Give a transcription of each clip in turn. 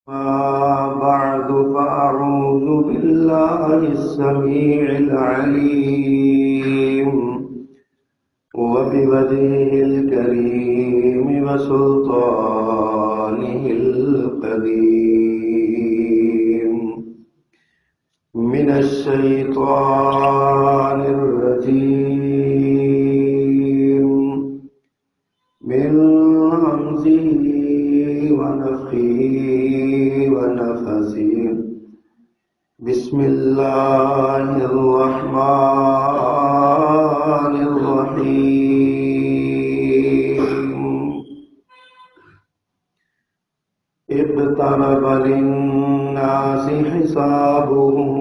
بعد فأعوذ بالله السميع العليم وبوجهه الكريم وسلطانه القديم من الشيطان الرجيم من همزه ونفخه ونفثه بسم الله الرحمن الرحيم اقترب للناس حسابهم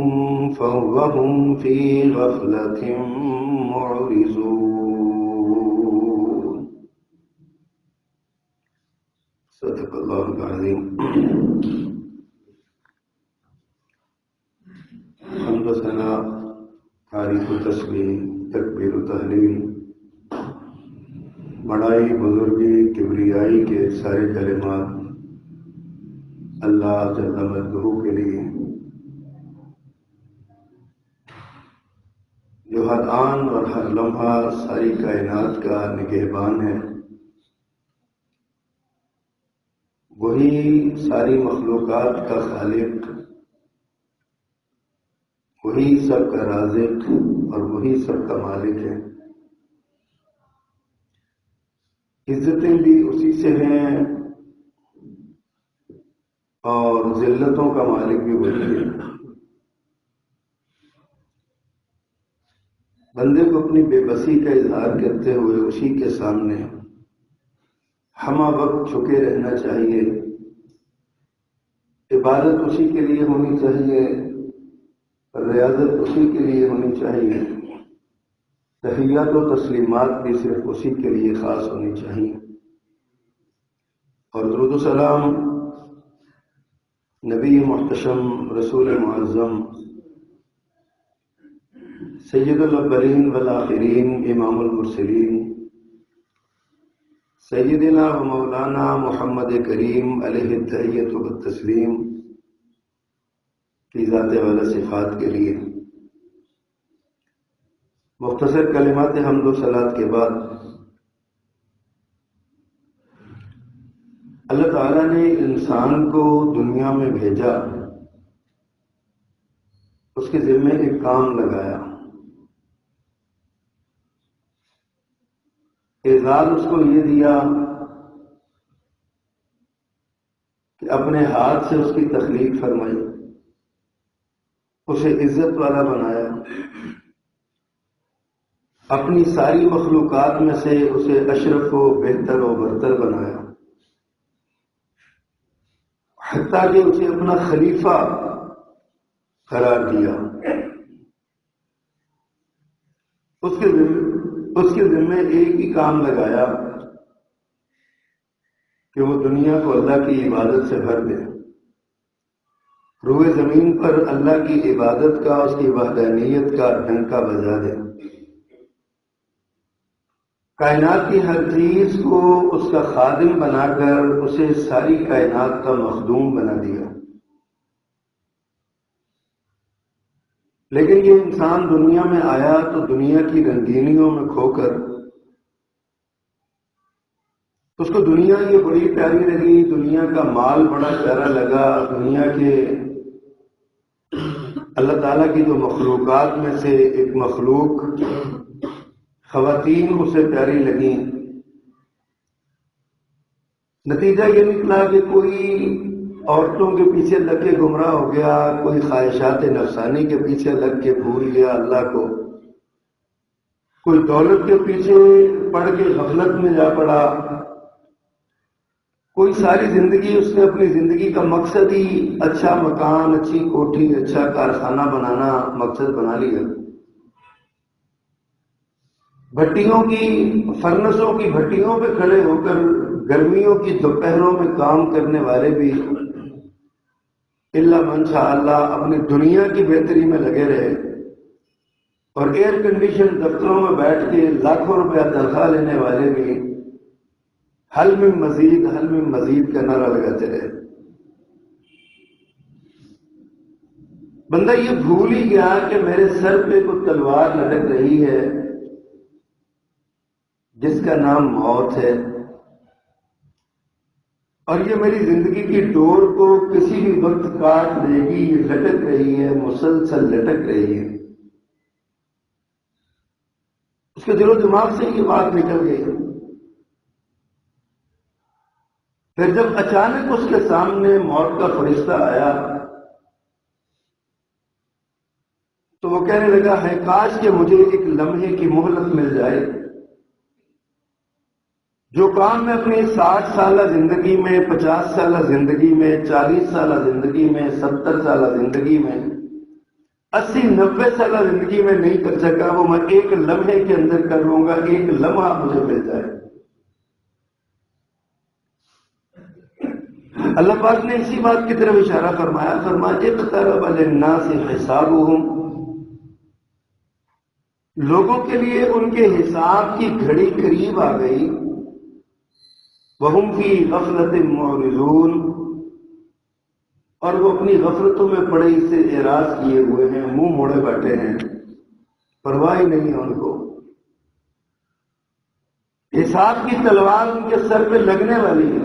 فهم في غفلة معرضون صدق اللہ العظیم. حمد و ثنا، تعریف و تسبیح، تکبیر و تحلیل، بڑائی، بزرگی، کبریائی کے سارے کلمات اللہ جل مجدہ کے لیے، جو ہر آن اور ہر لمحہ ساری کائنات کا نگہبان ہے. وہی ساری مخلوقات کا خالق، وہی سب کا رازق اور وہی سب کا مالک ہے. عزتیں بھی اسی سے ہیں اور ذلتوں کا مالک بھی وہی ہے. بندے کو اپنی بے بسی کا اظہار کرتے ہوئے اسی کے سامنے ہمہ وقت جھکے رہنا چاہیے. عبادت اسی کے لیے ہونی چاہیے، ریاضت اسی کے لیے ہونی چاہیے، تحیات و تسلیمات بھی صرف اسی کے لیے خاص ہونی چاہیے. اور درود و سلام نبی محتشم، رسول معظم، سید الاولین والآخرین، امام المرسلین، سیدنا و مولانا محمد کریم علیہ التحیۃ والتسلیم کی ذات والا صفات کے لیے مختصر کلمات حمد و صلات کے بعد اللہ تعالیٰ نے انسان کو دنیا میں بھیجا، اس کے ذمہ ایک کام لگایا. اعزاز اس کو یہ دیا کہ اپنے ہاتھ سے اس کی تخلیق فرمائی، اسے عزت والا بنایا، اپنی ساری مخلوقات میں سے اسے اشرف و بہتر و برتر بنایا، حتیٰ کہ اسے اپنا خلیفہ قرار دیا. اس کے ذمہ ایک ہی کام لگایا کہ وہ دنیا کو اللہ کی عبادت سے بھر دے، روئے زمین پر اللہ کی عبادت کا، اس کی وحدانیت کا ڈنکا بجا دے. کائنات کی ہر چیز کو اس کا خادم بنا کر اسے ساری کائنات کا مخدوم بنا دیا. لیکن یہ انسان دنیا میں آیا تو دنیا کی رنگینیوں میں کھو کر اس کو دنیا یہ بڑی پیاری لگی، دنیا کا مال بڑا پیارا لگا، دنیا کے اللہ تعالیٰ کی جو مخلوقات میں سے ایک مخلوق خواتین اسے پیاری لگیں. نتیجہ یہ نکلا کہ کوئی عورتوں کے پیچھے لگ کے گمراہ ہو گیا، کوئی خواہشات نفسانی کے پیچھے لگ کے بھول گیا اللہ کو، کوئی دولت کے پیچھے پڑ کے غفلت میں جا پڑا، کوئی ساری زندگی اس نے اپنی زندگی کا مقصد ہی اچھا مکان، اچھی کوٹھی، اچھا کارخانہ بنانا مقصد بنا لیا. بھٹیوں کی، فرنسوں کی بھٹیوں پہ کھڑے ہو کر گرمیوں کی دوپہروں میں کام کرنے والے بھی الا من شاء اللہ اپنی دنیا کی بہتری میں لگے رہے، اور ایئر کنڈیشن دفتروں میں بیٹھ کے لاکھوں روپیہ تنخواہ لینے والے بھی حل میں مزید کا نعرہ لگاتے رہے. بندہ یہ بھول ہی گیا کہ میرے سر پہ کوئی تلوار لٹک رہی ہے جس کا نام موت ہے، اور یہ میری زندگی کی ڈور کو کسی بھی وقت کاٹ دے گی، یہ لٹک رہی ہے، مسلسل لٹک رہی ہے۔ اس کے دل و دماغ سے یہ بات نکل گئی۔ پھر جب اچانک اس کے سامنے موت کا فرشتہ آیا تو وہ کہنے لگا ہے کاش کہ مجھے ایک لمحے کی مہلت مل جائے، جو کام میں اپنی 60 سالہ زندگی میں، 50 سالہ زندگی میں، 40 سالہ زندگی میں، 70 سالہ زندگی میں، 80 90 سالہ زندگی میں نہیں کر سکا، وہ میں ایک لمحے کے اندر کر لوں گا، ایک لمحہ مجھے مل جائے۔ اللہ پاک نے اسی بات کی طرف اشارہ فرمایا، فرمایا اقترب للناس حسابهم، لوگوں کے لیے ان کے حساب کی گھڑی قریب آ گئی، وَهُمْ فِي غَفْلَةٍ مُعْرِضُونَ، اور وہ اپنی غفلتوں میں پڑے سے اعراض کیے ہوئے ہیں، منہ موڑے بیٹھے ہیں، پرواہ ہی نہیں ہے ان کو۔ حساب کی تلوار ان کے سر پہ لگنے والی ہے،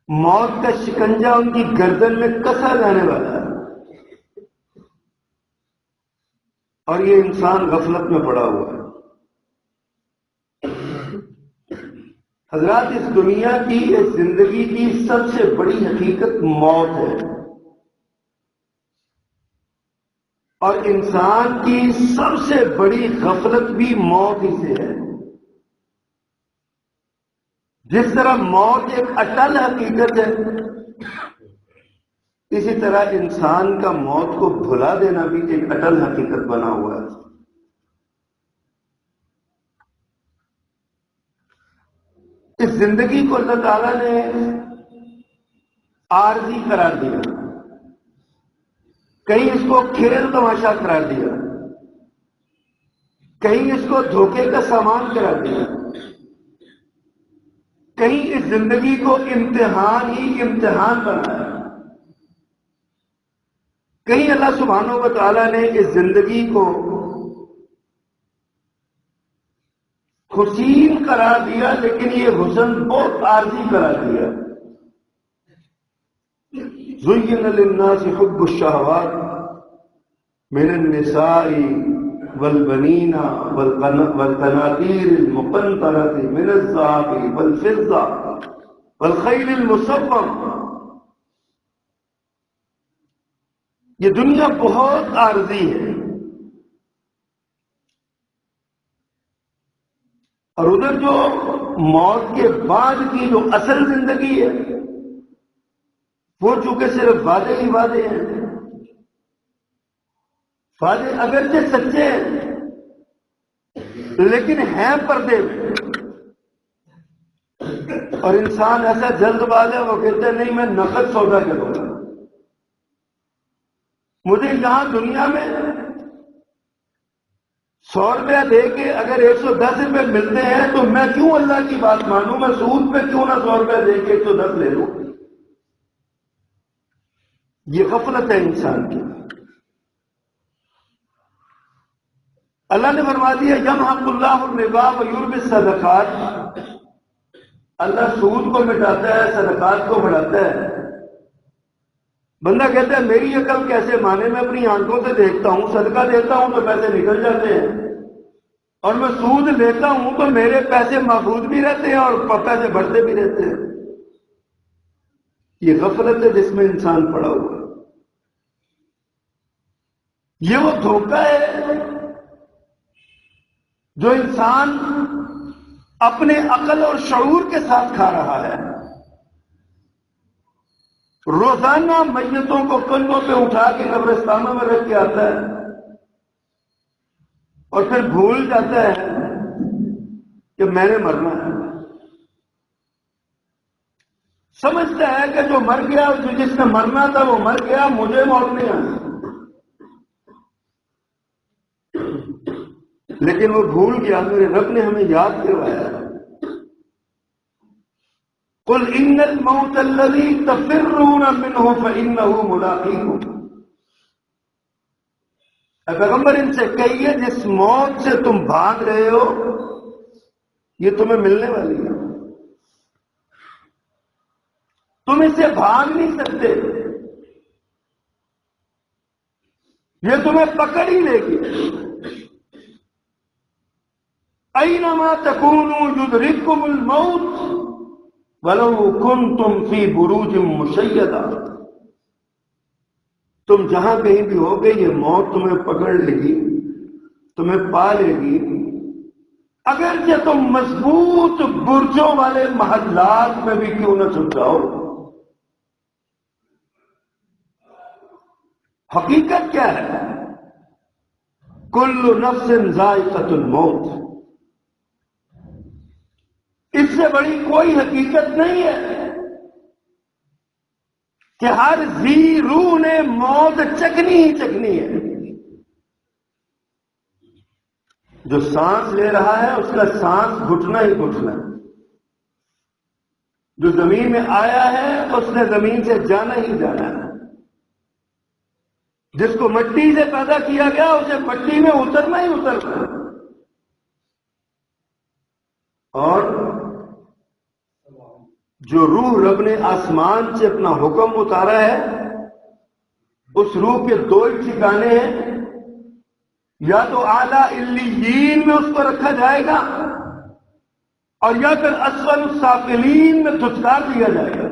موت کا شکنجہ ان کی گردن میں کسا جانے والا ہے، اور یہ انسان غفلت میں پڑا ہوا ہے۔ حضرات، اس دنیا کی، اس زندگی کی سب سے بڑی حقیقت موت ہے، اور انسان کی سب سے بڑی غفلت بھی موت ہی سے ہے۔ جس طرح موت ایک اٹل حقیقت ہے، اسی طرح انسان کا موت کو بھلا دینا بھی ایک اٹل حقیقت بنا ہوا ہے۔ اس زندگی کو اللہ تعالیٰ نے عارضی قرار دیا، کہیں اس کو کھیل تماشا قرار دیا، کہیں اس کو دھوکے کا سامان قرار دیا، کہیں اس زندگی کو امتحان ہی امتحان بنایا، کہیں اللہ سبحانہ و تعالیٰ نے اس زندگی کو حسین قرار دیا، لیکن یہ حسن بہت عارضی قرار دیا۔ زُيِّنَ لِلنَّاسِ حُبُّ الشَّهَوَاتِ مِنَ النِّسَاءِ وَالْبَنِينَ وَالْقَنَاطِيرِ الْمُقَنطَرَةِ مِنَ الذَّهَبِ وَالْفِضَّةِ وَالْخَيْلِ الْمُسَوَّمَةِ، یہ دنیا بہت عارضی ہے، اور ادھر جو موت کے بعد کی جو اصل زندگی ہے وہ چونکہ صرف وعدے ہی وعدے ہیں، وعدے اگرچہ سچے ہیں لیکن ہیں پردے میں، اور انسان ایسا جلد باز ہے، وہ کہتے ہیں نہیں میں نقد سودا کروں گا، مجھے یہاں دنیا میں 100 روپیہ دے کے اگر 110 روپے ملتے ہیں تو میں کیوں اللہ کی بات مانوں، میں سود پہ کیوں نہ 100 روپیہ دے کے 110 لے لوں۔ یہ غفلت ہے انسان کی۔ اللہ نے فرما دیا یمحق اللہ الربا ویربی الصدقات، اللہ سود کو مٹاتا ہے، صدقات کو بڑھاتا ہے۔ بندہ کہتا ہے میری عقل کیسے مانے، میں اپنی آنکھوں سے دیکھتا ہوں، صدقہ دیتا ہوں تو پیسے نکل جاتے ہیں، اور میں سود لیتا ہوں تو میرے پیسے محفوظ بھی رہتے ہیں اور پیسے بڑھتے بھی رہتے ہیں۔ یہ غفلت ہے جس میں انسان پڑا ہوا ہے۔ یہ وہ دھوکہ ہے جو انسان اپنے عقل اور شعور کے ساتھ کھا رہا ہے۔ روزانہ میتوں کو کندھوں پہ اٹھا کے قبرستانوں میں رکھ کے آتا ہے اور پھر بھول جاتا ہے کہ میں نے مرنا ہے۔ سمجھتا ہے کہ جو مر گیا، جس نے مرنا تھا وہ مر گیا، مجھے موت نہیں آئی، لیکن وہ بھول گیا، میرے رب نے ہمیں یاد کروایا قل ان الموت الذي تفرون منه فانه ملاقيكم، اے پیغمبر ان سے کہیے جس موت سے تم بھاگ رہے ہو یہ تمہیں ملنے والی ہے، تم اس سے بھاگ نہیں سکتے، یہ تمہیں پکڑ ہی لے گی۔ اینما تکونوا یدرککم الموت ولو کنتم فی بروج مشیدہ، تم جہاں کہیں بھی ہوگے یہ موت تمہیں پکڑ لے گی، تمہیں پا لے گی، اگرچہ تم مضبوط برجوں والے محلات میں بھی کیوں نہ چھپ جاؤ۔ حقیقت کیا ہے؟ کل نفس ذائقۃ الموت، اس سے بڑی کوئی حقیقت نہیں ہے کہ ہر ذی روح نے موت چکھنی ہی چکھنی ہے۔ جو سانس لے رہا ہے اس کا سانس گھٹنا ہی گھٹنا ہے، جو زمین میں آیا ہے اس نے زمین سے جانا ہی جانا ہے، جس کو مٹی سے پیدا کیا گیا اسے مٹی میں اترنا ہی اترنا ہے۔ اور جو روح رب نے آسمان سے اپنا حکم اتارا ہے اس روح کے دو ہی ٹھکانے ہیں، یا تو اعلیٰ علیین میں اس کو رکھا جائے گا اور یا پھر اسفل السافلین میں دھتکار دیا جائے گا۔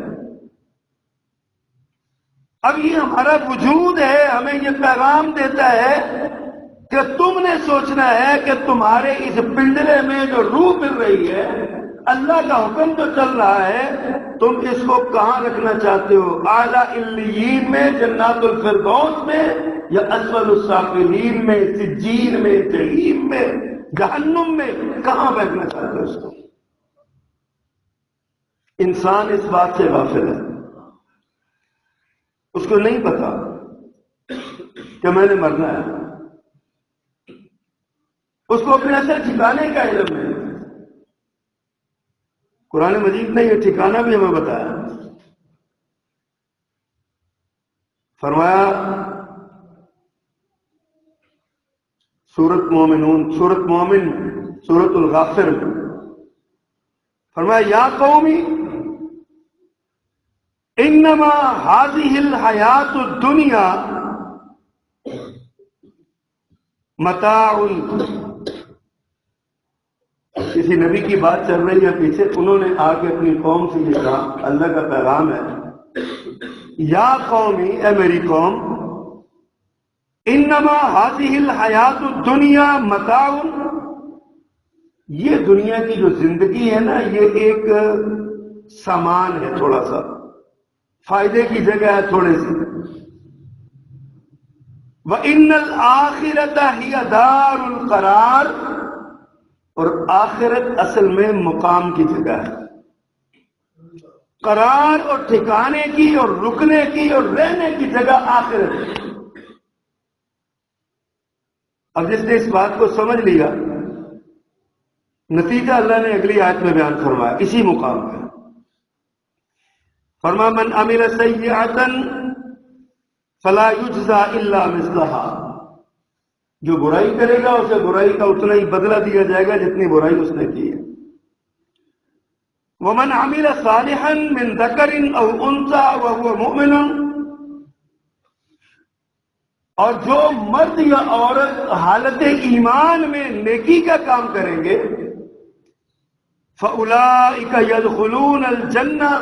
اب یہ ہمارا وجود ہے ہمیں یہ پیغام دیتا ہے کہ تم نے سوچنا ہے کہ تمہارے اس پنجرے میں جو روح مل رہی ہے، اللہ کا حکم جو چل رہا ہے، تم اس کو کہاں رکھنا چاہتے ہو؟ اعلیٰ علیین میں، جنات الفردوس میں، یا اسفل السافلین میں، سجین میں، جحیم میں، جہنم میں؟ کہاں بیٹھنا چاہتے ہو اس کو؟ انسان اس بات سے غافل ہے، اس کو نہیں پتا کہ میں نے مرنا ہے، اس کو اپنے اثر ٹھکانے کا علم نہیں۔ قرآن مجید نے یہ ٹھکانہ بھی ہمیں بتایا، فرمایا سورت مومن سورت الغافر میں فرمایا یا قومی انما هذه الحیات الدنیا متاع، کسی نبی کی بات چل رہی ہے پیچھے، انہوں نے آ کے اپنی قوم سے یہ کہا، اللہ کا پیغام ہے، یا قومی، اے میری قوم، انما هذه الحیات الدنیا متاع، یہ دنیا کی جو زندگی ہے نا یہ ایک سامان ہے، تھوڑا سا فائدے کی جگہ ہے تھوڑے سی، وَإِنَّ الْآخِرَةَ هِيَ دَارُ الْقَرَارِ، اور آخرت اصل میں مقام کی جگہ ہے، قرار اور ٹھکانے کی اور رکنے کی اور رہنے کی جگہ آخرت ہے۔ اب جس نے اس بات کو سمجھ لیا، نتیجہ اللہ نے اگلی آیت میں بیان فرمایا اسی مقام پہ، فرمایا من عمل سیئۃ فلا یجزی الا مثلها، جو برائی کرے گا اسے برائی کا اتنا ہی بدلہ دیا جائے گا جتنی برائی اس نے کی ہے۔ ومن عمل صالحا من ذکر او انثى وهو مؤمن، اور جو مرد یا عورت حالت ایمان میں نیکی کا کام کریں گے، فَأُولَئِكَ يَدْخُلُونَ الْجَنَّةَ،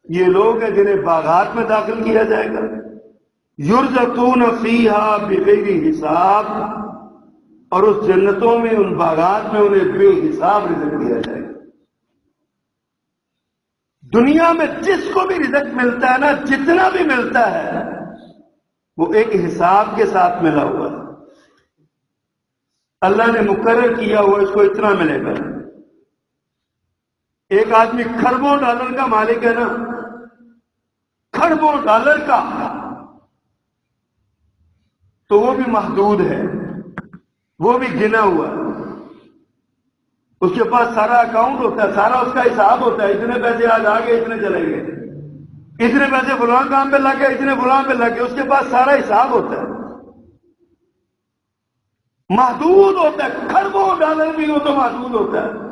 یہ لوگ ہیں جنہیں باغات میں داخل کیا جائے گا، یرزقون فیہا بغیر حساب، اور اس جنتوں میں ان باغات میں انہیں بے حساب رزق دیا جائے گا۔ دنیا میں جس کو بھی رزق ملتا ہے نا، جتنا بھی ملتا ہے وہ ایک حساب کے ساتھ ملا ہوا ہے، اللہ نے مقرر کیا ہوا اس کو اتنا ملے گا۔ ایک آدمی کھربوں ڈالر کا مالک ہے نا، کھربوں ڈالر کا، تو وہ بھی محدود ہے، وہ بھی گنا ہوا ہے۔ اس کے پاس سارا اکاؤنٹ ہوتا ہے، سارا اس کا حساب ہوتا ہے، اتنے پیسے آج آ گئے، اتنے چلے گئے، اتنے پیسے فلاں کام پہ لگ گئے، اتنے فلاں پہ لگ گئے، اس کے پاس سارا حساب ہوتا ہے، محدود ہوتا ہے، کھربوں ڈالر بھی ہو تو محدود ہوتا ہے۔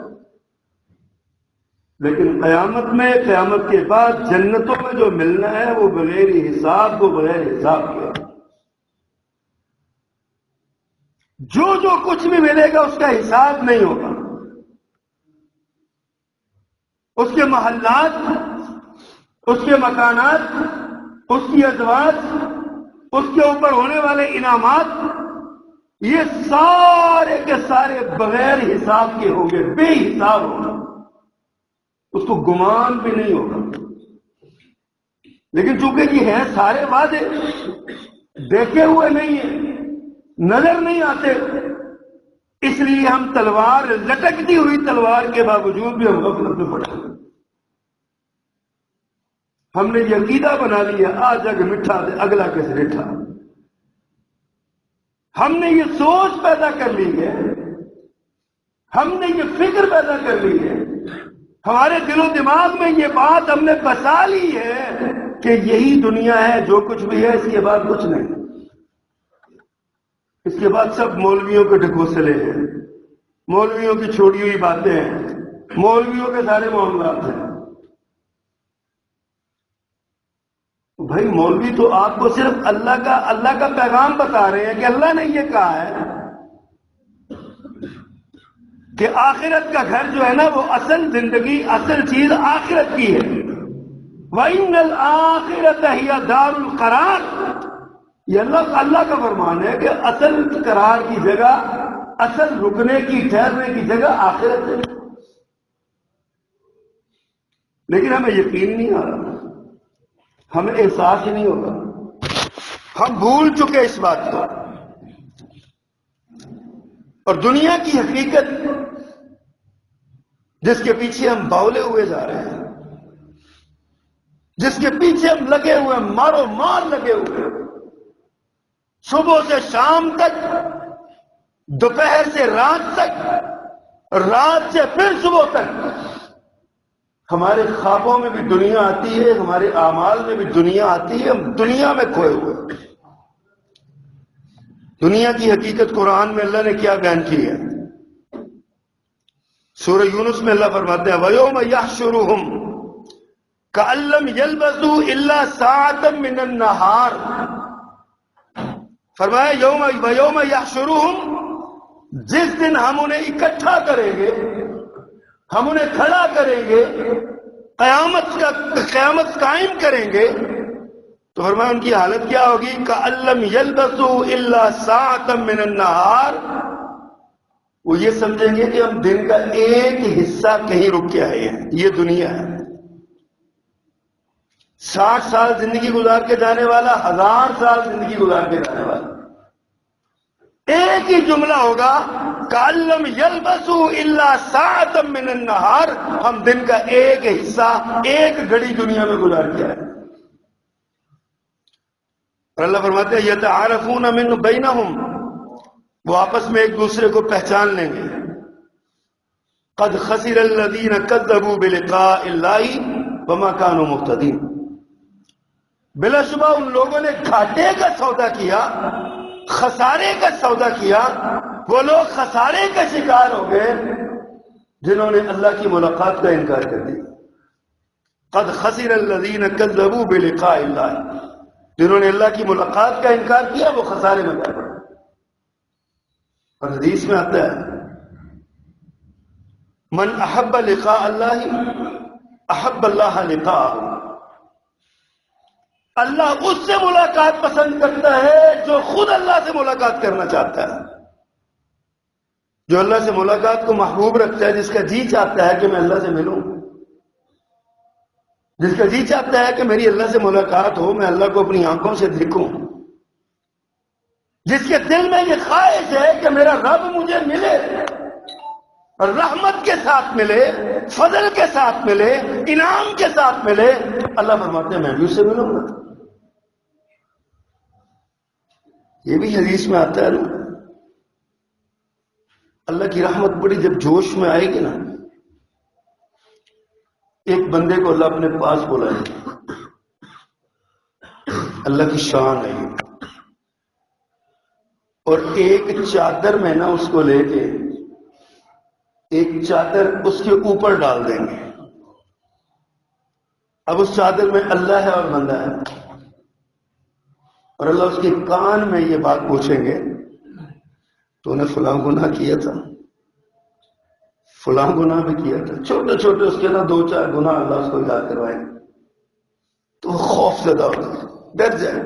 لیکن قیامت میں، قیامت کے بعد جنتوں میں جو ملنا ہے وہ بغیر حساب، وہ بغیر حساب کے، جو کچھ بھی ملے گا اس کا حساب نہیں ہوگا، اس کے محلات، اس کے مکانات، اس کی ازواج، اس کے اوپر ہونے والے انعامات، یہ سارے کے سارے بغیر حساب کے ہوں گے، بے حساب ہوگا، اس کو گمان بھی نہیں ہوگا۔ لیکن چونکہ یہ ہیں سارے وعدے دیکھے ہوئے نہیں ہیں، نظر نہیں آتے، اس لیے ہم تلوار، لٹکتی ہوئی تلوار کے باوجود بھی ہم غفلت میں پڑے ہوئے۔ ہم نے یہ عقیدہ بنا لیا آج اگ مٹھا دے اگلا کس ریٹھا، ہم نے یہ سوچ پیدا کر لی ہے، ہم نے یہ فکر پیدا کر لی ہے، ہمارے دل و دماغ میں یہ بات ہم نے بسا لی ہے کہ یہی دنیا ہے، جو کچھ بھی ہے اس کے بعد کچھ نہیں، اس کے بعد سب مولویوں کے ڈھکوسلے ہیں، مولویوں کی چھوڑی ہوئی باتیں ہیں، مولویوں کے سارے معاملات ہیں۔ بھائی مولوی تو آپ کو صرف اللہ کا پیغام بتا رہے ہیں کہ اللہ نے یہ کہا ہے کہ آخرت کا گھر جو ہے نا وہ اصل زندگی، اصل چیز آخرت کی ہے، وَإِنَّ الْآخِرَةَ هِيَ دَارُ الْقَرَارِ، یہ اللہ کا فرمان ہے کہ اصل قرار کی جگہ، اصل رکنے کی، ٹھہرنے کی جگہ آخرت ہے۔ لیکن ہمیں یقین نہیں آ رہا، ہمیں احساس ہی نہیں ہوگا، ہم بھول چکے اس بات کو، اور دنیا کی حقیقت جس کے پیچھے ہم باولے ہوئے جا رہے ہیں، جس کے پیچھے ہم لگے ہوئے، مارو مار لگے ہوئے، صبح سے شام تک، دوپہر سے رات تک، رات سے پھر صبح تک، ہمارے خوابوں میں بھی دنیا آتی ہے، ہمارے اعمال میں بھی دنیا آتی ہے، ہم دنیا میں کھوئے ہوئے۔ دنیا کی حقیقت قرآن میں اللہ نے کیا بیان کی ہے؟ سورہ یونس میں اللہ فرماتے ہیں وَيَوْمَ يَحْشُرُهُمْ كَأَن لَّمْ يَلْبَثُوا إِلَّا سَاعَةً مِّنَ النَّهَارِ، فرمایا وَيَوْمَ يَحْشُرُهُمْ، جس دن ہم انہیں اکٹھا کریں گے، ہم انہیں کھڑا کریں گے، قیامت قائم کریں گے، تو فرمایا ان کی حالت کیا ہوگی؟ كَأَن لَّمْ يَلْبَثُوا إِلَّا سَاعَةً مِّنَ النَّهَارِ، وہ یہ سمجھیں گے کہ ہم دن کا ایک حصہ کہیں رک کے آئے ہیں، یہ دنیا ہے۔ 60 سال زندگی گزار کے جانے والا، 1000 سال زندگی گزار کے جانے والا، ایک ہی جملہ ہوگا كَأَن لَّمْ يَلْبَثُوا إِلَّا سَاعَةً مِّنَ النَّهَارِ، ہم دن کا ایک حصہ، ایک گھڑی دنیا میں گزار کے آئے۔ اور اللہ فرماتے ہیں يَتَعَارَفُونَ مِن بَيْنَهُمْ، وہ آپس میں ایک دوسرے کو پہچان لیں گے۔ قَدْ خَسِرَ الَّذِينَ كَذَّبُوا بِلِقَاءِ اللَّهِ وَمَا كَانُوا مُهْتَدِينَ، بلا شبہ ان لوگوں نے گھاٹے کا سودا کیا، خسارے کا سودا کیا، وہ لوگ خسارے کا شکار ہو گئے جنہوں نے اللہ کی ملاقات کا انکار کر دیا۔ قَدْ خَسِرَ الَّذِينَ كَذَّبُوا بِلِقَاءِ اللَّهِ، جنہوں نے اللہ کی ملاقات کا انکار کیا وہ خسارے میں گئے۔ اور حدیث میں آتا ہے من احب لقاء اللہ احب اللہ لقاءہ، اللہ اس سے ملاقات پسند کرتا ہے جو خود اللہ سے ملاقات کرنا چاہتا ہے، جو اللہ سے ملاقات کو محبوب رکھتا ہے، جس کا جی چاہتا ہے کہ میں اللہ سے ملوں، جس کا جی چاہتا ہے کہ میری اللہ سے ملاقات ہو، میں اللہ کو اپنی آنکھوں سے دیکھوں، جس کے دل میں یہ خواہش ہے کہ میرا رب مجھے ملے، اور رحمت کے ساتھ ملے، فضل کے ساتھ ملے، انعام کے ساتھ ملے، اللہ فرماتے ہیں میں بھی اس سے ملوں گا۔ یہ بھی حدیث میں آتا ہے نا، اللہ کی رحمت بڑی جب جوش میں آئے گی نا، ایک بندے کو اللہ اپنے پاس بلائے گا، اللہ کی شان ہے یہ، اور ایک چادر میں نا اس کو لے کے ایک چادر اس کے اوپر ڈال دیں گے۔ اب اس چادر میں اللہ ہے اور بندہ ہے، اور اللہ اس کے کان میں یہ بات پوچھیں گے، تو نے فلاں گناہ کیا تھا، فلاں گناہ بھی کیا تھا، چھوٹے چھوٹے اس کے نا 2-4 گناہ اللہ اس کو یاد کروائیں گے، تو وہ خوف زدہ ہو جائے، ڈر جائے،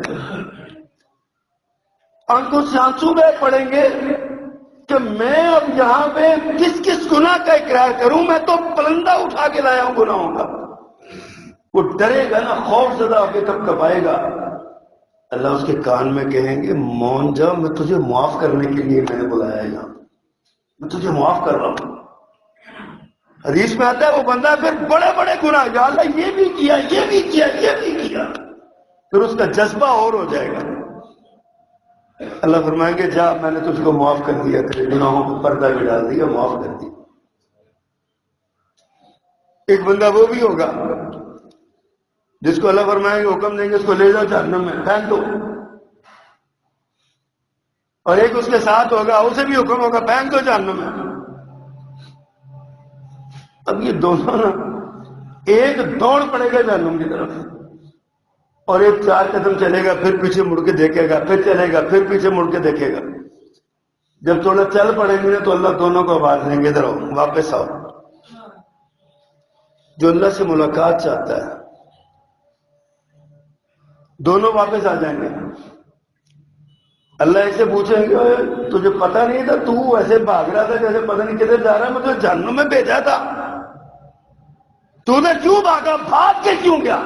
آنکھوں سے آنسو بہ پڑیں گے کہ میں اب یہاں پہ کس کس گناہ کا اقرار کروں، میں تو پلندہ اٹھا کے لایا ہوں گناہوں کا۔ وہ ڈرے گا نا، خوف زدہ ہو کے تب کبائے گا۔ اللہ اس کے کان میں کہیں گے مون جا، میں تجھے معاف کرنے کے لیے میں نے بلایا یہاں، میں تجھے معاف کر رہا ہوں۔ حدیث میں آتا ہے وہ بندہ پھر بڑے بڑے گناہ، یا اللہ یہ بھی کیا، یہ بھی کیا، یہ بھی کیا، پھر اس کا جذبہ اور ہو جائے گا۔ اللہ فرمائیں گے جا، میں نے تجھ کو معاف کر دیا، تیرے گناہوں کو پردہ بھی ڈال دیا، معاف کر دیا۔ ایک بندہ وہ بھی ہوگا جس کو اللہ فرمائیں گے، حکم دیں گے اس کو لے جاؤ جہنم میں پھینک دو، اور ایک اس کے ساتھ ہوگا، اسے بھی حکم ہوگا پھینک دو جہنم میں۔ اب یہ دونوں نا، ایک دوڑ پڑے گا جہنم کی طرف، اور ایک 4 قدم چلے گا، پھر پیچھے مڑ کے دیکھے گا، پھر چلے گا، پھر پیچھے مڑ کے دیکھے گا۔ جب تھوڑا چل پڑیں گے تو اللہ دونوں کو آواز دیں گے ادھر آؤ، واپس آؤ۔ جو اللہ سے ملاقات چاہتا ہے دونوں واپس آ جائیں گے۔ اللہ ایسے پوچھیں گے تجھے پتہ نہیں تھا، تو ایسے بھاگ رہا تھا جیسے پتہ نہیں کدھر جا رہا ہے، مجھے جہنم میں بھیجا تھا، تو نے کیوں بھاگا، بھاگ کے کیوں گیا؟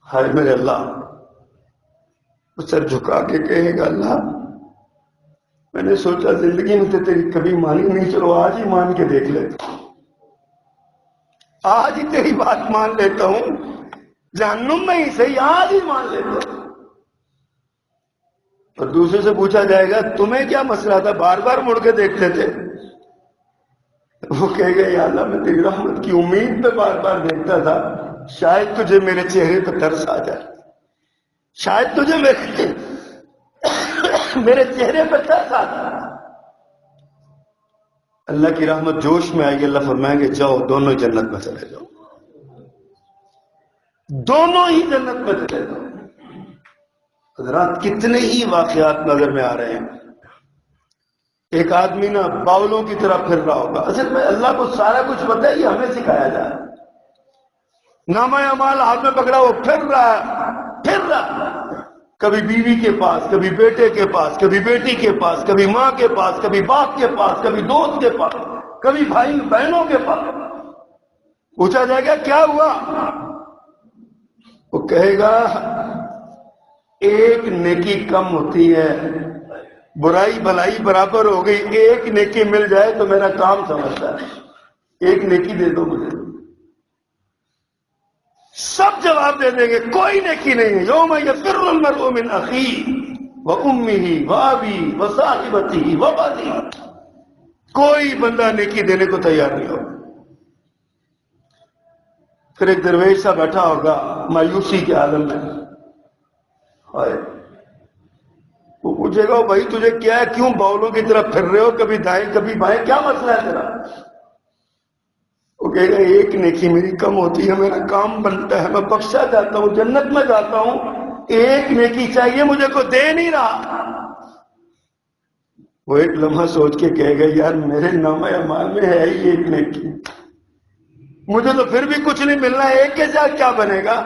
ہائے میرے اللہ، وہ سر جھکا کے کہے گا اللہ میں نے سوچا زندگی میں تو تیری کبھی مانی نہیں، چلو آج ہی مان کے دیکھ لیتا ہوں، آج ہی تیری بات مان لیتا ہوں، جہنم میں ہی صحیح آج ہی مان لیتا ہوں۔ اور دوسرے سے پوچھا جائے گا تمہیں کیا مسئلہ تھا، بار بار مڑ کے دیکھتے تھے؟ وہ کہے گا یا اللہ میں تیری رحمت کی امید پہ بار بار دیکھتا تھا، شاید تجھے میرے چہرے پہ ترس آ جائے، شاید تجھے میرے چہرے پہ ترس آ جائے۔ اللہ کی رحمت جوش میں آئے گی، اللہ فرمائیں گے جاؤ دونوں جنت میں چلے جاؤ، دونوں ہی جنت میں چلے جاؤ۔ حضرات کتنے ہی واقعات نظر میں آ رہے ہیں۔ ایک آدمی نا باولوں کی طرح پھر رہا ہوگا، اصل میں اللہ کو سارا کچھ پتہ ہے، یہ ہمیں سکھایا جائے۔ نامہ اعمال ہاتھ میں پکڑا، وہ پھر رہا، کبھی بیوی کے پاس، کبھی بیٹے کے پاس، کبھی بیٹی کے پاس، کبھی ماں کے پاس، کبھی باپ کے پاس، کبھی دوست کے پاس، کبھی بھائی بہنوں کے پاس۔ پوچھا جائے گا کیا ہوا؟ وہ کہے گا ایک نیکی کم ہوتی ہے، برائی بھلائی برابر ہو گئی، ایک نیکی مل جائے تو میرا کام سمجھتا ہے، ایک نیکی دے دو مجھے۔ سب جواب دے دیں گے کوئی نیکی نہیں ہے۔ یوم یفر المرء من اخیہ وامہ وابیہ وصاحبتہ وبنیہ، کوئی بندہ نیکی دینے کو تیار نہیں ہوگا۔ پھر ایک درویش سا بیٹھا ہوگا مایوسی کے عالم میں، وہ پوچھے گا بھائی تجھے کیا ہے، کیوں باولوں کی طرف پھر رہے ہو، کبھی دائیں کبھی بائیں، کیا مسئلہ ہے تیرا؟ وہ کہے گا ایک نیکی میری کم ہوتی ہے، میرا کام بنتا ہے، میں بخشا جاتا ہوں، جنت میں جاتا ہوں، ایک نیکی چاہیے مجھے، کو دے نہیں رہا۔ وہ ایک لمحہ سوچ کے کہے گا یار میرے نامہ اعمال میں ہے ہی ایک نیکی، مجھے تو پھر بھی کچھ نہیں ملنا، ایک کے ساتھ کیا بنے گا؟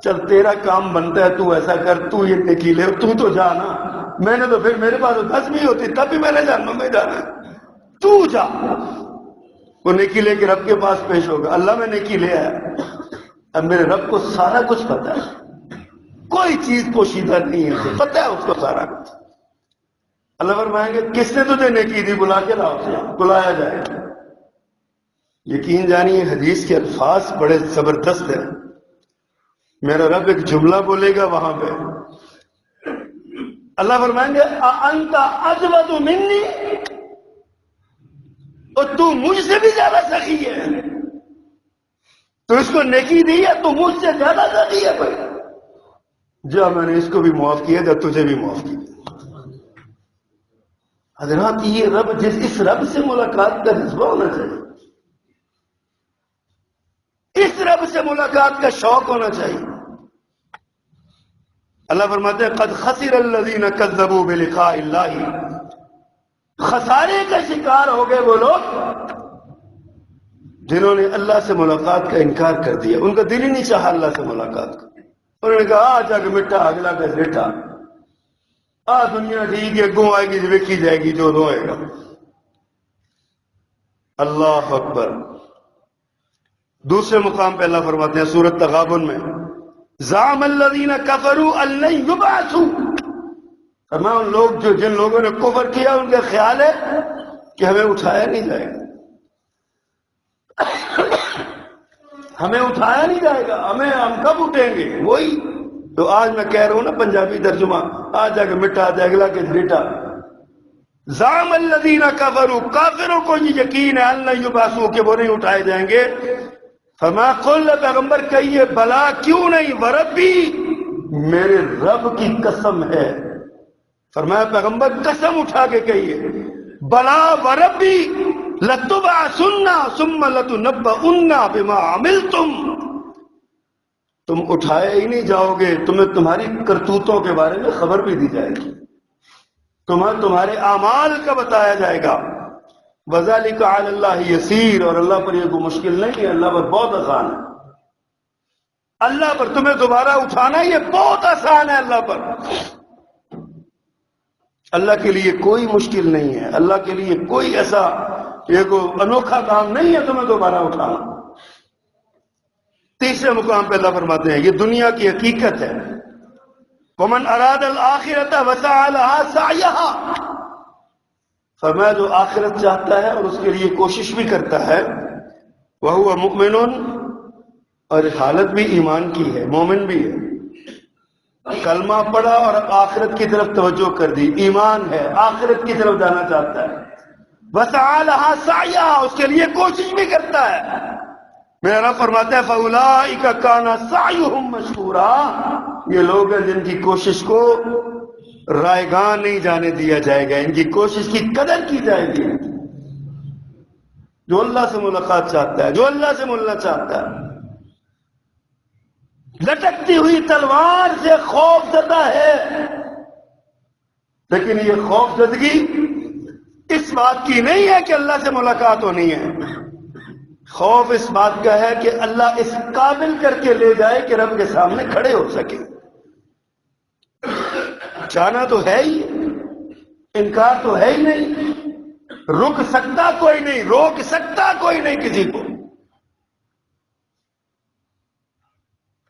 چل تیرا کام بنتا ہے، تو ایسا کر، تو یہ نیکی لے، تو جا نا، میں نے تو پھر میرے پاس 10 بھی ہوتی تب بھی میں نے جہنم میں جانا ہے، تو جا۔ وہ نیکی لے کے رب کے پاس پیش ہوگا، اللہ میں نیکی لے آیا، اب میرے رب کو سارا کچھ پتا ہے، کوئی چیز پوشیدہ نہیں ہے، پتا ہے اس کو سارا کچھ۔ اللہ فرمائیں گے کس نے تجھے نیکی دی، بلا کے لاؤ، بلایا جائے۔ یقین جانیے حدیث کے الفاظ بڑے زبردست ہیں۔ میرا رب ایک جملہ بولے گا وہاں پہ، اللہ فرمائیں گے انت اجود منی، اور تو مجھ سے بھی زیادہ سخی ہے، تو اس کو نیکی دی ہے تو مجھ سے زیادہ سخی ہے بھائی، جا میں نے اس کو بھی معاف کیا جا تجھے بھی معاف کیا۔ حضرات یہ رب اس رب سے ملاقات کا جذبہ ہونا چاہیے، اس رب سے ملاقات کا شوق ہونا چاہیے۔ اللہ فرماتے ہیں قد خسر الذین کذبوا بلقاء اللہ، خسارے کا شکار ہو گئے وہ لوگ جنہوں نے اللہ سے ملاقات کا انکار کر دیا، ان کا دل ہی نہیں چاہا اللہ سے ملاقات کا، انہوں نے کہا جا کے مٹھا اگلا کا بیٹھا، دنیا ٹھیک ہے، گوں آئے گی جو ویکھی جائے گی جو ہوئے گا۔ اللہ اکبر۔ دوسرے مقام پہ اللہ فرماتے ہیں سورۃ تغابن میں زعم الذین کفروا ان لن یبعثوا، فرمایا ان لوگ جن لوگوں نے کفر کیا ان کا خیال ہے کہ ہمیں اٹھایا نہیں جائے گا، ہمیں اٹھایا نہیں جائے گا، ہم کب اٹھیں گے؟ وہی تو آج میں کہہ رہا ہوں نا پنجابی ترجمہ، آج جا کے مٹا جائے اگلا کے بیٹا۔ زعم الذین کفروا، کافروں کو یہ یقین ہے ان لن یبعثوا کہ وہ نہیں اٹھائے جائیں گے۔ فما قل، پیغمبر کہیے بلا کیوں نہیں، وربی میرے رب کی قسم ہے، فرمایا پیغمبر قسم اٹھا کے کہیے بلا وربی لتبعثن ثم لتنبؤن بما عملتم، تم اٹھائے ہی نہیں جاؤ گے، تمہیں تمہاری کرتوتوں کے بارے میں خبر بھی دی جائے گی، تمہارے اعمال کا بتایا جائے گا۔ وذالک علی اللہ یسیر، اور اللہ پر یہ کوئی مشکل نہیں ہے، اللہ پر بہت آسان ہے، اللہ پر تمہیں دوبارہ اٹھانا یہ بہت آسان ہے، اللہ پر، اللہ کے لیے کوئی مشکل نہیں ہے، اللہ کے لیے کوئی ایسا یہ کوئی انوکھا کام نہیں ہے تمہیں دوبارہ اٹھانا۔ تیسرے مقام پہ اللہ فرماتے ہیں یہ دنیا کی حقیقت ہے، ومن اراد الآخرۃ وسعى لها سعیھا، فرمایا جو آخرت چاہتا ہے اور اس کے لیے کوشش بھی کرتا ہے، وہو مؤمن، اور حالت بھی ایمان کی ہے، مومن بھی ہے، کلمہ پڑھا اور آخرت کی طرف توجہ کر دی، ایمان ہے، آخرت کی طرف جانا چاہتا ہے، وسعى لها سعیھا، اس کے لیے کوشش بھی کرتا ہے، میرا رب فرماتا ہے فاولئک کان سعیھم مشکورا، یہ لوگ ہیں جن کی کوشش کو رائگاں نہیں جانے دیا جائے گا، ان کی کوشش کی قدر کی جائے گی۔ جو اللہ سے ملاقات چاہتا ہے، جو اللہ سے ملنا چاہتا ہے، لٹکتی ہوئی تلوار سے خوف زدہ ہے، لیکن یہ خوف زدگی اس بات کی نہیں ہے کہ اللہ سے ملاقات ہونی ہے، خوف اس بات کا ہے کہ اللہ اس قابل کر کے لے جائے کہ رب کے سامنے کھڑے ہو سکے۔ جانا تو ہے ہی، انکار تو ہے ہی نہیں، رک سکتا کوئی نہیں، روک سکتا کوئی نہیں کسی کو۔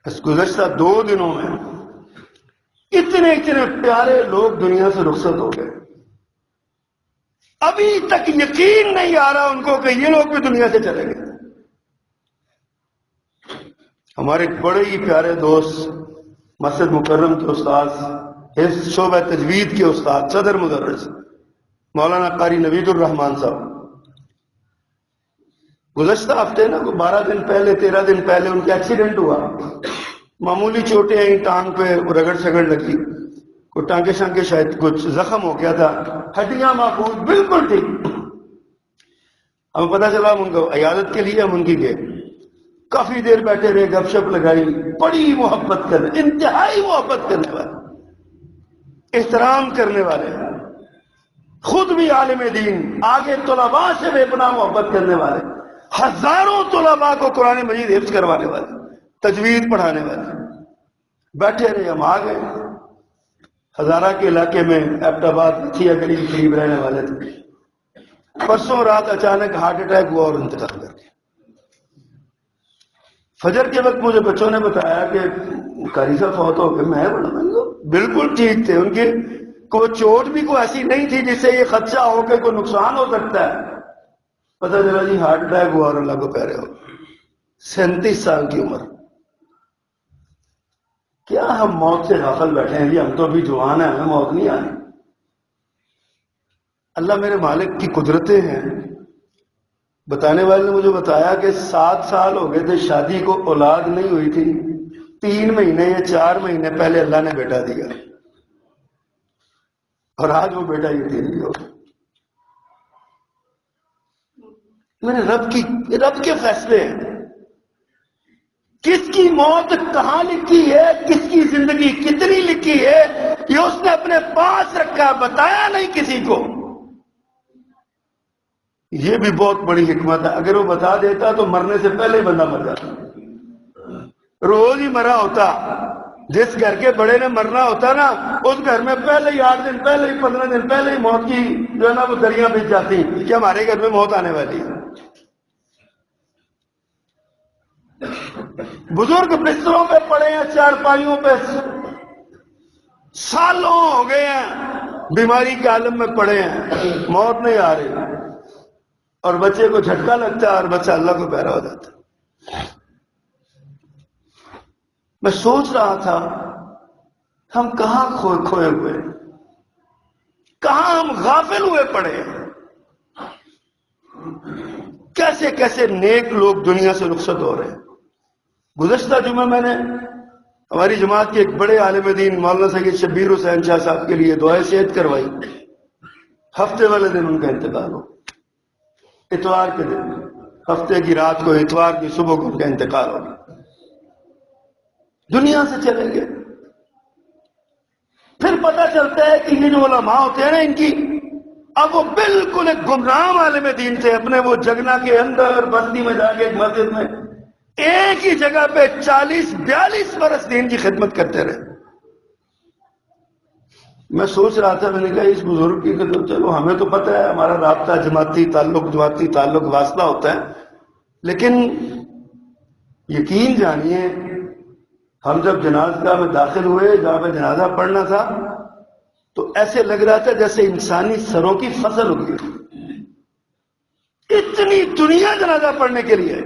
اس گزشتہ 2 دنوں میں اتنے پیارے لوگ دنیا سے رخصت ہو گئے، ابھی تک یقین نہیں آ رہا ان کو کہ یہ لوگ بھی دنیا سے چلے گئے۔ ہمارے بڑے ہی پیارے دوست مسجد مکرم کے استاد، حفظ شعبہ تجوید کے استاد، صدر مدرس مولانا قاری نوید الرحمان صاحب، گزشتہ ہفتے نا 12 دن پہلے 13 دن پہلے ان کا ایکسیڈنٹ ہوا، معمولی چوٹیں آئیں، ٹانگ پہ رگڑ سگڑ لگی، کوئی ٹانکے شانکے شاید کچھ زخم ہو گیا تھا، ہڈیاں محفوظ بالکل ٹھیک۔ ہمیں پتہ چلا ہم ان کو عیادت کے لیے ہم ان کی گئے، کافی دیر بیٹھے رہے، گپ شپ لگائی، بڑی محبت کرنے، انتہائی محبت کرنے والے، احترام کرنے والے، خود بھی عالم دین، آگے طلباء سے بے پناہ محبت کرنے والے، ہزاروں طلباء کو قرآن مجید حفظ کروانے والے، تجوید پڑھانے والے، بیٹھے رہے، ہم آ گئے۔ ہزارہ کے علاقے میں ایبٹ آباد تھیا گلی کے قریب رہنے والے تھے، پرسوں رات اچانک ہارٹ اٹیک ہوا اور انتقال کر گیا۔ فجر کے وقت مجھے بچوں نے بتایا کہ قاری صاحب فوت ہو گئے، میں بڑا بالکل ٹھیک تھے، ان کی کوئی چوٹ بھی کوئی ایسی نہیں تھی جس سے یہ خدشہ ہو کہ کوئی نقصان ہو سکتا ہے، پتہ چلا جی ہارٹ اٹیک ہوا اور اللہ کو پیارے ہو، 37 سال کی عمر۔ کیا ہم موت سے غافل بیٹھے ہیں؟ ہم تو ابھی جوان ہیں، ہمیں موت نہیں آنی۔ اللہ میرے مالک کی قدرتیں ہیں۔ بتانے والے نے مجھے بتایا کہ 7 سال ہو گئے تھے شادی کو، اولاد نہیں ہوئی تھی، 3 مہینے یا 4 مہینے پہلے اللہ نے بیٹا دیا، اور آج وہ بیٹا یتیم ہو۔ میرے رب کے فیصلے ہیں۔ کس کی موت کہاں لکھی ہے، کس کی زندگی کتنی لکھی ہے، یہ اس نے اپنے پاس رکھا، بتایا نہیں کسی کو۔ یہ بھی بہت بڑی حکمت ہے۔ اگر وہ بتا دیتا تو مرنے سے پہلے ہی بندہ مر جاتا، روز ہی مرا ہوتا۔ جس گھر کے بڑے نے مرنا ہوتا نا، اس گھر میں پہلے ہی 8 دن پہلے ہی 15 دن پہلے ہی موت کی جو ہے نا وہ دریاں بچ جاتی کہ ہمارے گھر میں موت آنے والی ہے۔ بزرگ بستروں پہ پڑے ہیں، چارپائیوں پہ، سالوں ہو گئے ہیں بیماری کے عالم میں پڑے ہیں، موت نہیں آ رہی، اور بچے کو جھٹکا لگتا ہے اور بچہ اللہ کو پیارا ہو جاتا ہے۔ میں سوچ رہا تھا ہم کہاں کھوئے ہوئے، کہاں ہم غافل ہوئے پڑے ہیں۔ کیسے کیسے نیک لوگ دنیا سے رخصت ہو رہے ہیں۔ گزشتہ جمعہ میں نے ہماری جماعت کے ایک بڑے عالم دین مولانا سید شبیر حسین شاہ صاحب کے لیے دعائے صحت کروائی۔ ہفتے والے دن ان کا انتقال ہو، اتوار کے دن، ہفتے کی رات کو، اتوار کی صبح کو ان کا انتقال ہو، دنیا سے چلے گئے۔ پھر پتہ چلتا ہے کہ یہ جو علماء ہوتے ہیں نا، ان کی اب وہ بالکل ایک گمراہ عالم دین تھے۔ اپنے وہ جگنا کے اندر بستی میں جا کے ایک مسجد میں ایک ہی جگہ پہ 40-42 برس دین کی خدمت کرتے رہے۔ میں سوچ رہا تھا، میں نے کہا اس بزرگ کی کہ چلو ہمیں تو پتہ ہے ہمارا رابطہ جماعتی تعلق واسطہ ہوتا ہے، لیکن یقین جانیے ہم جب جنازگاہ میں داخل ہوئے، جہاں پہ جنازہ پڑھنا تھا، تو ایسے لگ رہا تھا جیسے انسانی سروں کی فصل ہوگی۔ اتنی دنیا جنازہ پڑھنے کے لیے۔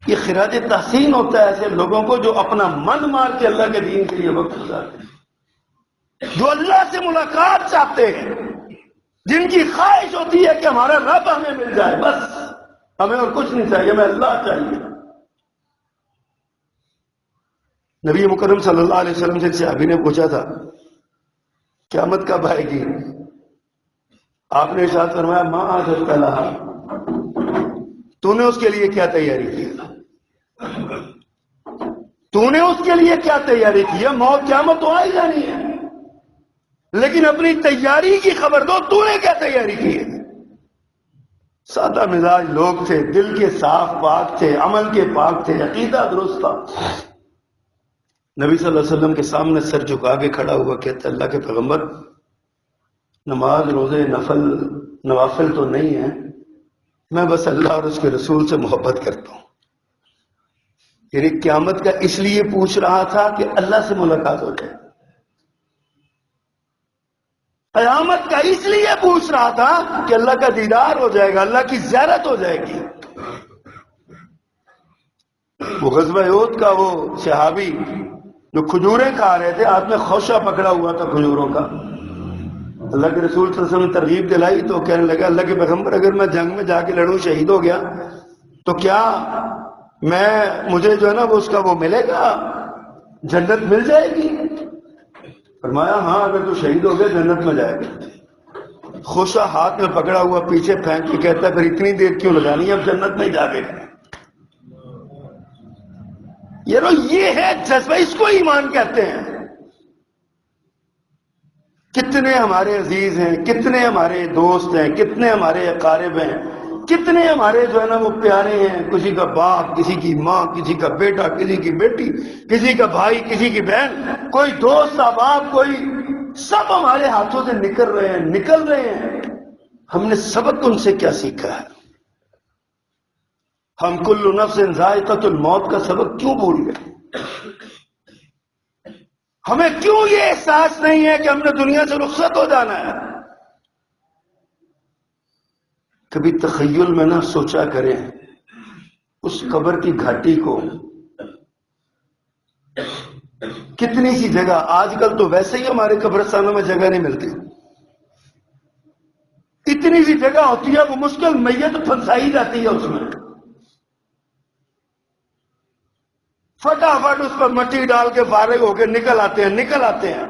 یہ خراج تحسین ہوتا ہے ایسے لوگوں کو جو اپنا من مار کے اللہ کے دین کے لیے وقت گزارتے ہیں، جو اللہ سے ملاقات چاہتے ہیں، جن کی خواہش ہوتی ہے کہ ہمارا رب ہمیں مل جائے، بس ہمیں اور کچھ نہیں چاہیے، ہمیں اللہ چاہیے۔ نبی مکرم صلی اللہ علیہ وسلم سے ایک صحابی نے پوچھا تھا قیامت کب آئے گی؟ آپ نے ارشاد فرمایا ما اعددت لها، تو نے اس کے لیے کیا تیاری کی؟ تو نے اس کے لیے کیا تیاری کی ہے؟ موت قیامت تو آئی جانی ہے، لیکن اپنی تیاری کی خبر دو، تو نے کیا تیاری کی ہے؟ سادہ مزاج لوگ تھے، دل کے صاف پاک تھے، عمل کے پاک تھے، عقیدہ درست تھا۔ نبی صلی اللہ علیہ وسلم کے سامنے سر جھکا کے کھڑا ہوا، کہتا اللہ کے پیغمبر، نماز روزے نوافل تو نہیں ہیں، میں بس اللہ اور اس کے رسول سے محبت کرتا ہوں۔ یعنی قیامت کا اس لیے پوچھ رہا تھا کہ اللہ سے ملاقات ہو جائے، قیامت کا اس لیے پوچھ رہا تھا کہ اللہ کا دیدار ہو جائے گا، اللہ کی زیارت ہو جائے گی۔ وہ غزوہ احد کا وہ صحابی جو کھجوریں کھا رہے تھے، ہاتھ میں خوشہ پکڑا ہوا تھا کھجوروں کا، اللہ کے رسول صلی اللہ علیہ وسلم نے ترغیب دلائی تو کہنے لگا اللہ کے پیغمبر اگر میں جنگ میں جا کے لڑوں شہید ہو گیا تو کیا مجھے جو ہے نا وہ اس کا وہ ملے گا، جنت مل جائے گی؟ فرمایا ہاں اگر تو شہید ہو گیا جنت میں جائے گا۔ خوشہ ہاتھ میں پکڑا ہوا پیچھے پھینک کے کہتا ہے پھر اتنی دیر کیوں لگانی ہے، اب جنت میں جا کے یہ ہے جذبہ، اس کو ایمان کہتے ہیں۔ کتنے ہمارے عزیز ہیں، کتنے ہمارے دوست ہیں، کتنے ہمارے اقارب ہیں، کتنے ہمارے جو ہے نا وہ پیارے ہیں، کسی کا باپ، کسی کی ماں، کسی کا بیٹا، کسی کی بیٹی، کسی کا بھائی، کسی کی بہن، کوئی دوست احباب، کوئی، سب ہمارے ہاتھوں سے نکل رہے ہیں۔ ہم نے سبق ان سے کیا سیکھا ہے؟ ہم کل نفس ذائقۃ الموت کا سبق کیوں بھول گئے؟ ہمیں کیوں یہ احساس نہیں ہے کہ ہم نے دنیا سے رخصت ہو جانا ہے؟ کبھی تخیل میں نہ سوچا کریں اس قبر کی گھاٹی کو، کتنی سی جگہ آج کل تو ویسے ہی ہمارے قبرستانوں میں جگہ نہیں ملتی، اتنی سی جگہ ہوتی ہے وہ مشکل میت پھنسائی جاتی ہے، اس میں فٹافٹ اس پر مٹی ڈال کے فارغ ہو کے نکل آتے ہیں۔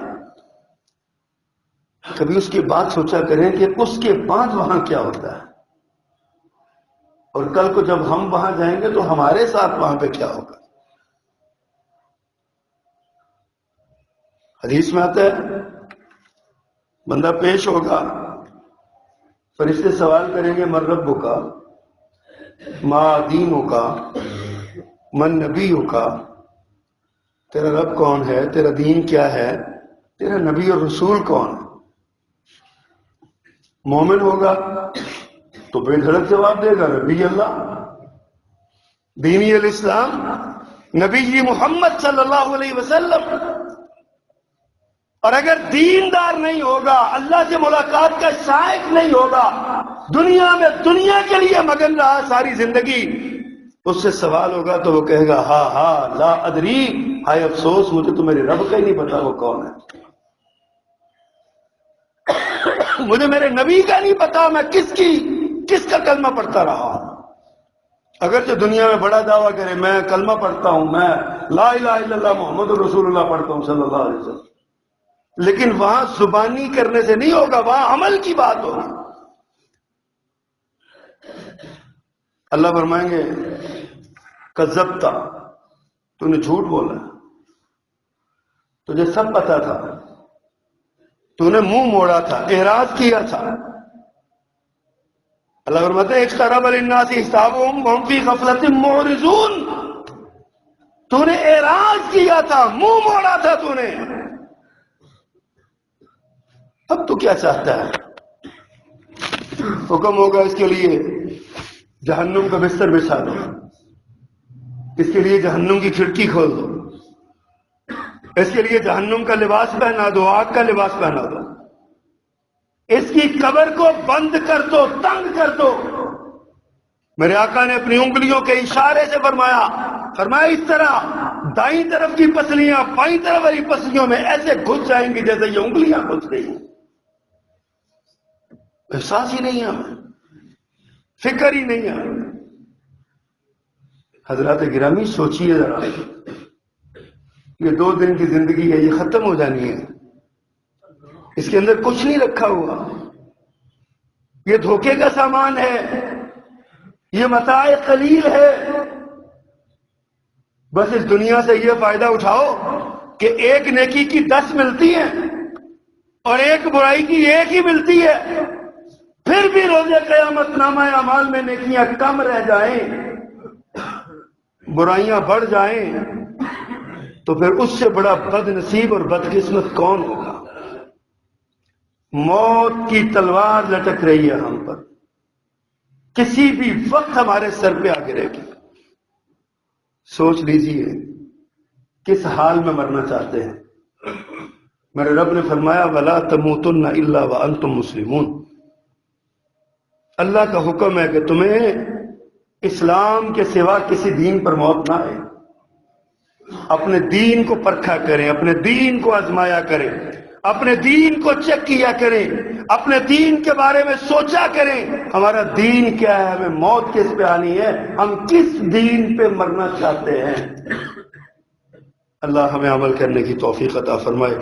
کبھی اس کی بات سوچا کریں کہ اس کے بعد وہاں کیا ہوتا ہے، اور کل کو جب ہم وہاں جائیں گے تو ہمارے ساتھ وہاں پہ کیا ہوگا۔ حدیث میں آتا ہے بندہ پیش ہوگا، فرشتے سوال کریں گے من ربک کا، ما دینک کا، من نبیک کا، تیرا رب کون ہے، تیرا دین کیا ہے، تیرا نبی اور رسول کون ہے۔ مومن ہوگا تو بے دھڑک جواب دے گا نبی اللہ، دینی الاسلام، نبی محمد صلی اللہ علیہ وسلم۔ اور اگر دیندار نہیں ہوگا، اللہ سے ملاقات کا شائق نہیں ہوگا، دنیا میں دنیا کے لیے مگن رہا ساری زندگی، اس سے سوال ہوگا تو وہ کہے گا ہاں لا ادری، ہائے افسوس مجھے تو میرے رب کا ہی نہیں پتا وہ کون ہے، مجھے میرے نبی کا نہیں پتا میں کس کا کلمہ پڑھتا رہا ہوں۔ اگرچہ دنیا میں بڑا دعویٰ کرے میں کلمہ پڑھتا ہوں، میں لا الہ الا اللہ محمد رسول اللہ پڑھتا ہوں صلی اللہ علیہ وسلم، لیکن وہاں زبانی کرنے سے نہیں ہوگا، وہاں عمل کی بات ہوگی۔ اللہ فرمائیں گے کذبت، تو نے جھوٹ بولا، تجھے سب پتا تھا، تو نے منہ موڑا تھا، اعراض کیا تھا۔ اللہ فرماتے ہیں اقترب للناس حسابهم وهم فی غفلۃ معرضون، تو نے اعراض کیا تھا، منہ موڑا تھا تو نے، اب تو کیا چاہتا ہے؟ حکم ہوگا اس کے لیے جہنم کا بستر بچھا دو، اس کے لیے جہنم کی کھڑکی کھول دو، اس کے لیے جہنم کا لباس پہنا دو، آگ کا لباس پہنا دو، اس کی قبر کو بند کر دو، تنگ کر دو۔ میرے آقا نے اپنی انگلیوں کے اشارے سے فرمایا اس طرح دائیں طرف کی پسلیاں بائیں طرف والی پسلیوں میں ایسے گھس جائیں گی جیسے یہ انگلیاں گھس رہی ہیں، احساس ہی نہیں ہے ہمیں، فکر ہی نہیں ہے۔ حضرات گرامی سوچئے ذرا، یہ 2 دن کی زندگی ہے، یہ ختم ہو جانی ہے، اس کے اندر کچھ نہیں رکھا ہوا، یہ دھوکے کا سامان ہے، یہ متاع قلیل ہے۔ بس اس دنیا سے یہ فائدہ اٹھاؤ کہ ایک نیکی کی 10 ملتی ہیں اور ایک برائی کی 1 ہی ملتی ہے، پھر بھی روز قیامت نامہ اعمال میں نیکیاں کم رہ جائیں، برائیاں بڑھ جائیں، تو پھر اس سے بڑا بد نصیب اور بدقسمت کون ہوگا؟ موت کی تلوار لٹک رہی ہے ہم پر، کسی بھی وقت ہمارے سر پہ آ گرے گی۔ سوچ لیجئے کس حال میں مرنا چاہتے ہیں۔ میرے رب نے فرمایا وَلَا تَمُوتُنَّ إِلَّا وَأَنْتُمْ مُسْلِمُونَ، اللہ کا حکم ہے کہ تمہیں اسلام کے سوا کسی دین پر موت نہ آئے، اپنے دین کو پرکھا کریں، اپنے دین کو آزمایا کریں، اپنے دین کو چیک کیا کریں، اپنے دین کے بارے میں سوچا کریں ہمارا دین کیا ہے، ہمیں موت کس پہ آنی ہے، ہم کس دین پہ مرنا چاہتے ہیں۔ اللہ ہمیں عمل کرنے کی توفیق عطا فرمائے۔